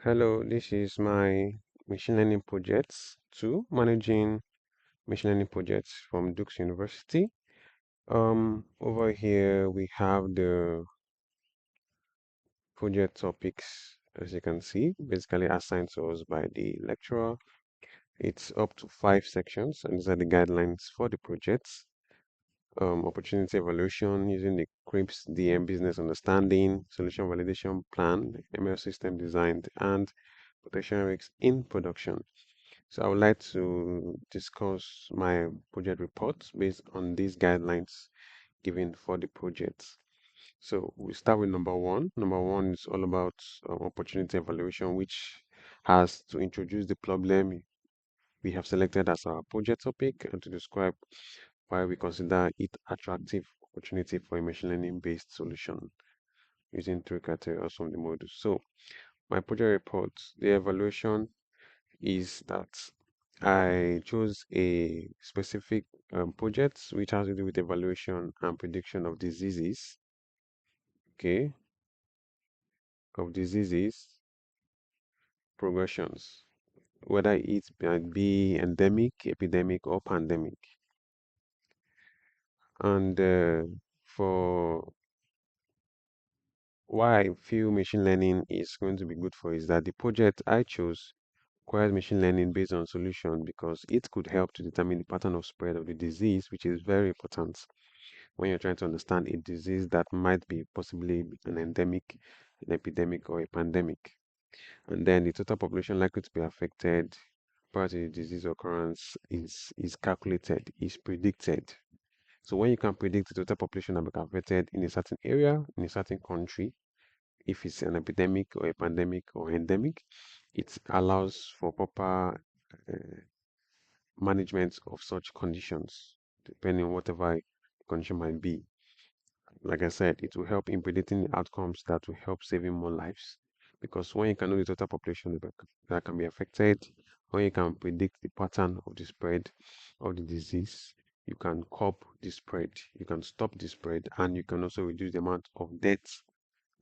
Hello, this is my machine learning projects 2, managing machine learning projects from Duke's University. Over here we have the project topics, as you can see, basically assigned to us by the lecturer. It's up to 5 sections, and these are the guidelines for the projects. Opportunity evaluation using the CRIPS DM business understanding, solution validation plan, ML system design, and potential risks in production. So I would like to discuss my project report based on these guidelines given for the project. So we start with number one. Number one is all about opportunity evaluation, which has to introduce the problem we have selected as our project topic and to describe why we consider it attractive opportunity for a machine learning based solution using three criteria from the module. So my project report, the evaluation is that I chose a specific project which has to do with evaluation and prediction of diseases, okay, of diseases progressions, whether it might be endemic, epidemic, or pandemic. And for why I feel machine learning is going to be good for is that the project I chose requires machine learning based on solution because it could help to determine the pattern of spread of the disease, which is very important when you're trying to understand a disease that might be possibly an endemic, an epidemic, or a pandemic. And then the total population likely to be affected prior to the disease occurrence is calculated, is predicted. So when you can predict the total population that will be affected in a certain area, in a certain country, if it's an epidemic or a pandemic or endemic, it allows for proper management of such conditions, depending on whatever the condition might be. Like I said, it will help in predicting the outcomes that will help saving more lives. Because when you can know the total population that can be affected, when you can predict the pattern of the spread of the disease, you can curb the spread, you can stop the spread, and you can also reduce the amount of deaths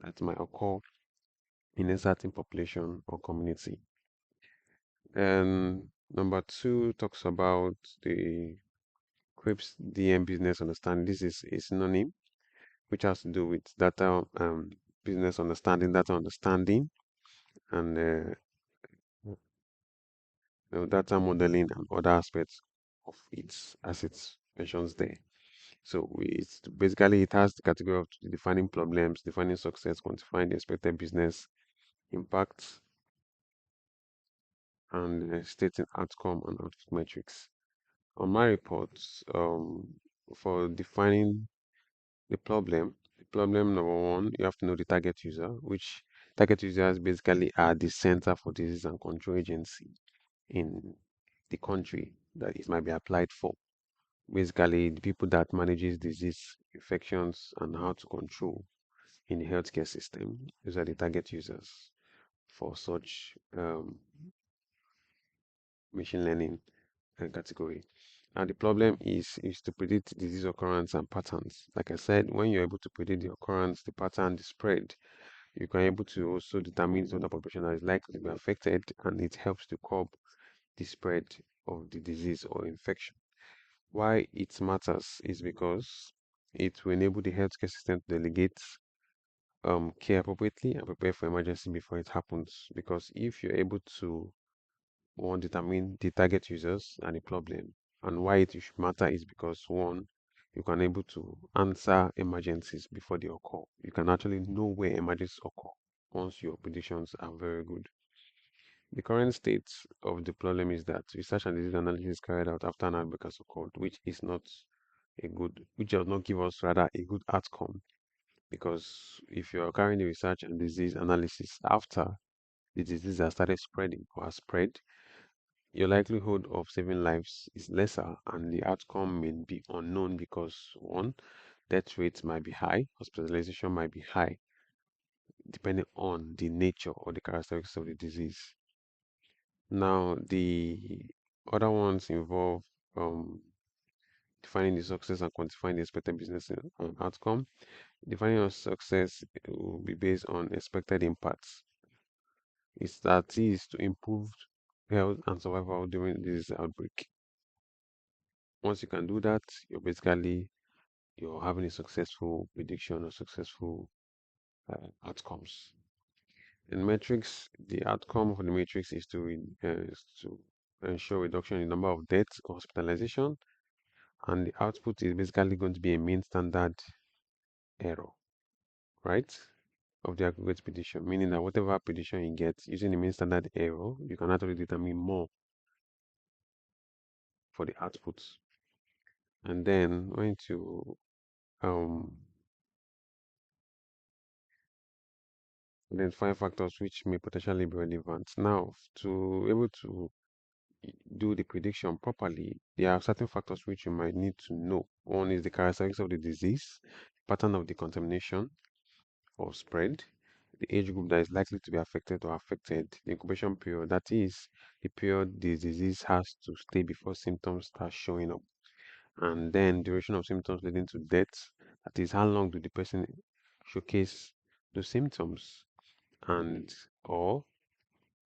that might occur in a certain population or community. And number two talks about the CRIPS DM business understanding. This is a synonym which has to do with data business understanding, data understanding, and data modeling and other aspects of it, as it mentions there. So it's basically it has the category of defining problems, defining success, quantifying the expected business impacts, and stating outcome and output metrics. On my reports, for defining the problem number one, you have to know the target user, which target users basically are the center for disease and control agency in the country that it might be applied for. Basically, the people that manages disease, infections, and how to control in the healthcare system. Those are the target users for such machine learning category. And the problem is to predict disease occurrence and patterns. Like I said, when you're able to predict the occurrence, the pattern, the spread, you can able to also determine the total population that is likely to be affected, and it helps to curb the spread of the disease or infection. Why it matters is because it will enable the healthcare system to delegate care appropriately and prepare for emergency before it happens. Because if you're able to one determine the target users and the problem, and why it should matter is because one, you can able to answer emergencies before they occur. You can actually know where emergencies occur once your predictions are very good. The current state of the problem is that research and disease analysis is carried out after an outbreak has occurred, which does not give us rather a good outcome. Because if you are carrying the research and disease analysis after the disease has started spreading or has spread, your likelihood of saving lives is lesser and the outcome may be unknown because one, death rates might be high, hospitalization might be high, depending on the nature or the characteristics of the disease. Now, the other ones involve um, defining the success and quantifying the expected business outcome. Defining your success will be based on expected impacts. is that is to improve health and survival during this outbreak. Once you can do that, you're having a successful prediction or successful outcomes. In metrics, the outcome of the matrix is to ensure reduction in number of deaths or hospitalization, and the output is basically going to be a mean standard error, right? Of the aggregate prediction, meaning that whatever prediction you get using the mean standard error, you can actually determine more for the output. And then going to um, identify factors which may potentially be relevant. Now, to able to do the prediction properly, there are certain factors which you might need to know. One is the characteristics of the disease, pattern of the contamination or spread, the age group that is likely to be affected or affected, the incubation period, that is the period the disease has to stay before symptoms start showing up, and then duration of symptoms leading to death, that is how long do the person showcase the symptoms, and or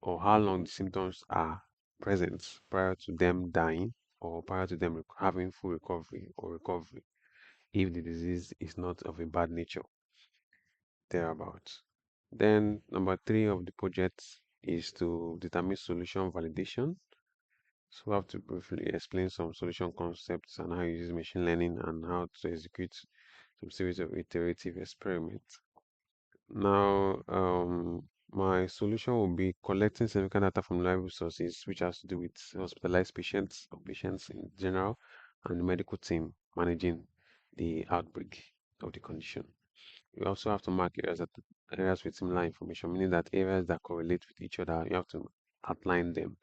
how long the symptoms are present prior to them dying or prior to them having full recovery or recovery if the disease is not of a bad nature thereabout. Then number three of the project is to determine solution validation. So we have to briefly explain some solution concepts and how you use machine learning and how to execute some series of iterative experiments. Now, my solution will be collecting significant data from reliable sources, which has to do with hospitalized patients or patients in general, and the medical team managing the outbreak of the condition. You also have to mark areas with similar information, meaning that areas that correlate with each other, you have to outline them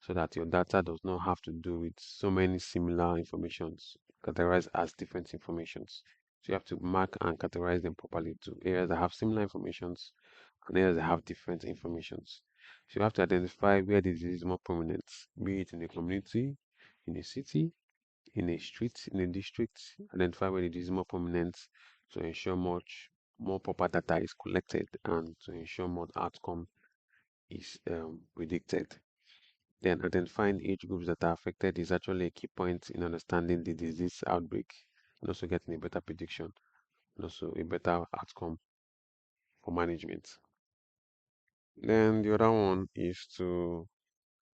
so that your data does not have to do with so many similar informations categorized as different informations. So you have to mark and categorize them properly to areas that have similar informations and areas that have different informations. So you have to identify where the disease is more prominent, be it in a community, in a city, in a street, in a district, identify where the disease is more prominent to ensure much more proper data is collected and to ensure more outcome is predicted. Then identifying age groups that are affected is actually a key point in understanding the disease outbreak and also getting a better prediction and also a better outcome for management. Then the other one is to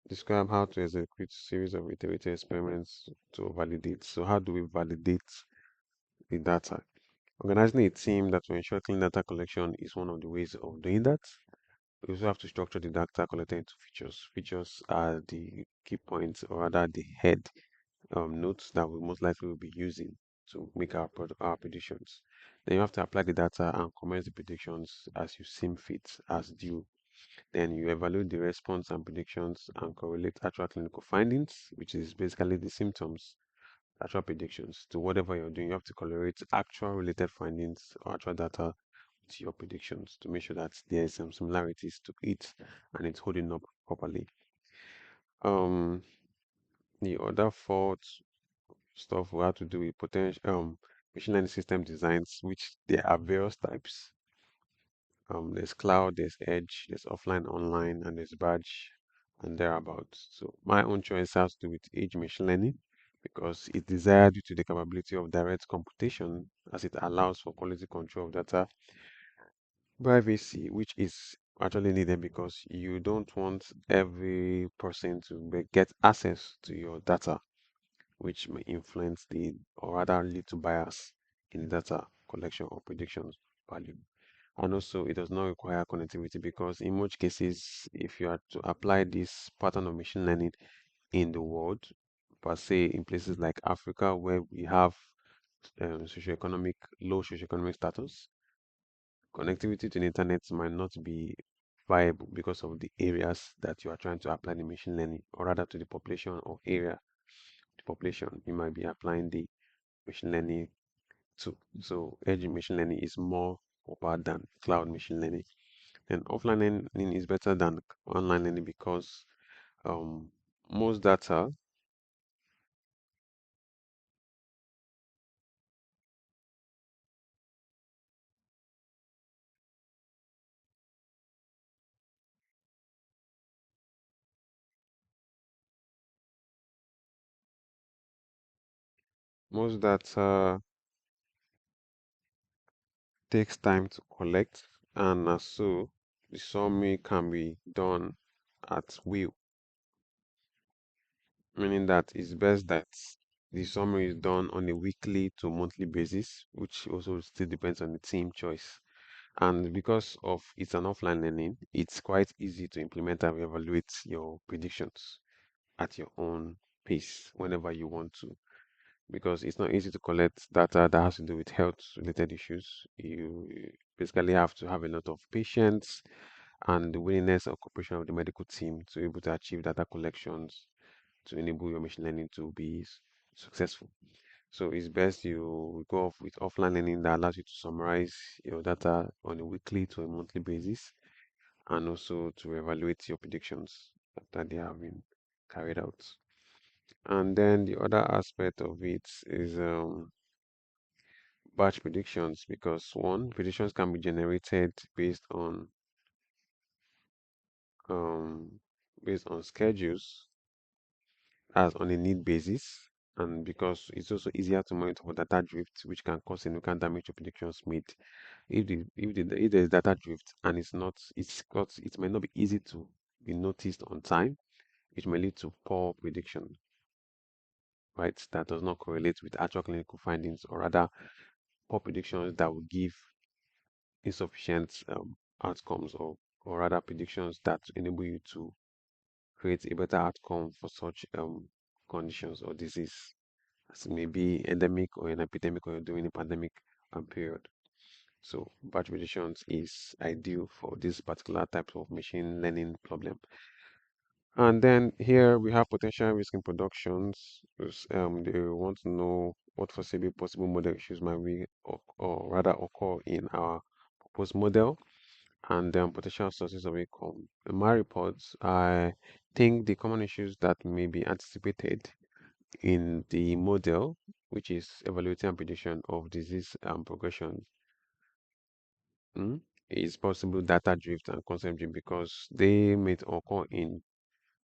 describe how to execute a series of iterative experiments to validate. So how do we validate the data? Organizing a team that will ensure clean data collection is one of the ways of doing that. We also have to structure the data collected into features. Features are the key points, or rather the head notes that we most likely will be using to make our predictions. Then you have to apply the data and comment the predictions as you seem fit as due. Then you evaluate the response and predictions and correlate actual clinical findings, which is basically the symptoms, actual predictions to whatever you're doing. You have to correlate actual related findings or actual data to your predictions to make sure that there is some similarities to it and it's holding up properly. Um, the other fourth stuff we have to do with potential machine learning system designs, which there are various types. There's cloud, there's edge, there's offline, online, and there's batch and thereabouts. So my own choice has to do with edge machine learning because it's desired due to the capability of direct computation as it allows for quality control of data privacy, which is actually needed because you don't want every person to get access to your data, which may influence the or rather lead to bias in data collection or predictions value. And also, it does not require connectivity because in most cases, if you are to apply this pattern of machine learning in the world, per se, in places like Africa, where we have socioeconomic, low socioeconomic status, connectivity to the internet might not be viable because of the areas that you are trying to apply the machine learning, or rather to the population or area, the population you might be applying the machine learning to. So edge machine learning is more proper than cloud machine learning. And offline learning is better than online learning because um, most data, Most data takes time to collect, and as so, the summary can be done at will, meaning that it's best that the summary is done on a weekly to monthly basis, which also still depends on the team choice. And because of it's an offline learning, it's quite easy to implement and evaluate your predictions at your own pace whenever you want to. Because it's not easy to collect data that has to do with health related issues. You basically have to have a lot of patience and the willingness and cooperation of the medical team to be able to achieve data collections to enable your machine learning to be successful. So it's best you go off with offline learning that allows you to summarize your data on a weekly to a monthly basis and also to evaluate your predictions after they have been carried out. And then the other aspect of it is batch predictions because one, predictions can be generated um, based on schedules as on a need basis, and because it's also easier to monitor for data drift, which can cause significant damage to predictions made. If there is data drift and it might not be easy to be noticed on time, it may lead to poor prediction, right? That does not correlate with actual clinical findings, or rather poor predictions that will give insufficient outcomes, or rather predictions that enable you to create a better outcome for such conditions or disease, as it may be endemic or an epidemic or during a pandemic period. So batch predictions is ideal for this particular type of machine learning problem. And then here we have potential risk in productions. They want to know what foreseeable possible model issues might we or rather occur in our proposed model, and then potential sources of income. In my reports, I think the common issues that may be anticipated in the model, which is evaluating and prediction of disease progression, mm, is possible data drift and concept drift because they may occur in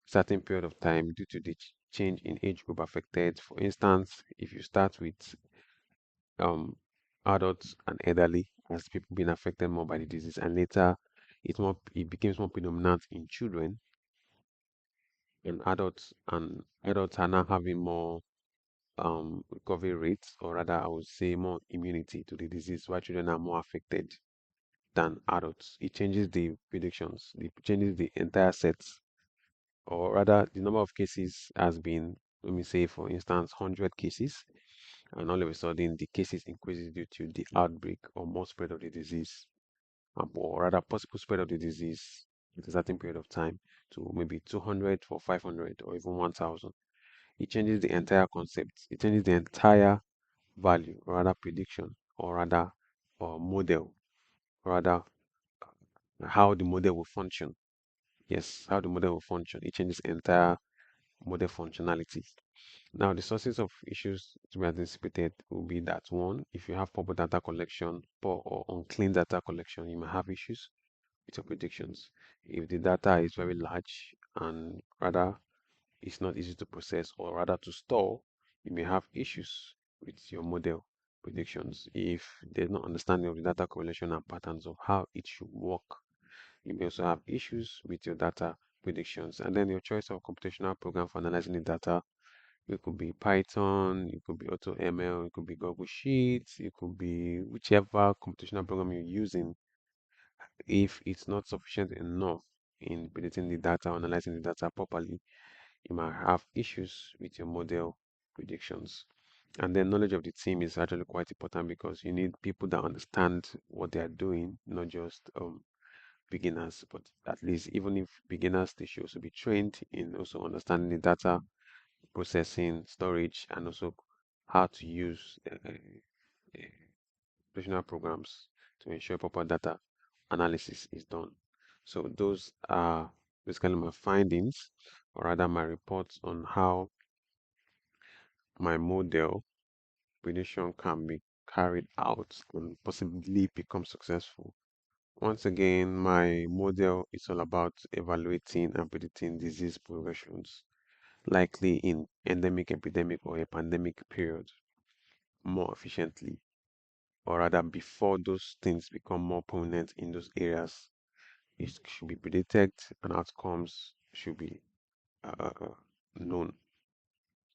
certain period of time due to the change in age group affected. For instance, if you start with um, adults and elderly as people being affected more by the disease, and later it becomes more predominant in children and adults are now having more recovery rates, or rather, I would say more immunity to the disease, while children are more affected than adults. It changes the predictions, it changes the entire sets, or rather, the number of cases has been, let me say, for instance, 100 cases, and all of a sudden the cases increases due to the outbreak or more spread of the disease, or rather possible spread of the disease at a certain period of time to maybe 200 or 500 or even 1000. It changes the entire concept. It changes the entire value, or rather prediction, or rather model, or rather how the model will function. Yes, how the model will function. It changes the entire model functionality. Now, the sources of issues to be anticipated will be that one, if you have poor data collection, poor or unclean data collection, you may have issues with your predictions. If the data is very large and rather it's not easy to process or rather to store, you may have issues with your model predictions. If there's no understanding of the data correlation and patterns of how it should work, you may also have issues with your data predictions. And then your choice of computational program for analyzing the data, it could be Python, it could be AutoML, it could be Google Sheets, it could be whichever computational program you're using. If it's not sufficient enough in predicting the data, analyzing the data properly, you might have issues with your model predictions. And then knowledge of the team is actually quite important because you need people that understand what they are doing, not just beginners, but at least even if beginners, they should also be trained in also understanding the data processing, storage, and also how to use computational programs to ensure proper data analysis is done. So those are basically my findings, or rather my reports on how my model prediction can be carried out and possibly become successful. Once again, my model is all about evaluating and predicting disease progressions, likely in endemic, epidemic, or a pandemic period. more efficiently, or rather before those things become more prominent in those areas. It should be predicted and outcomes should be known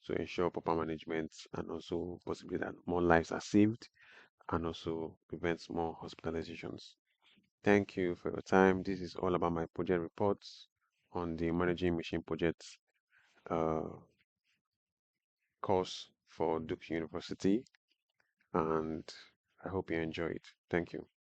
to ensure proper management and also possibly that more lives are saved and also prevents more hospitalizations. Thank you for your time. This is all about my project reports on the Managing Machine Project uh, course for Duke University, and I hope you enjoy it. Thank you.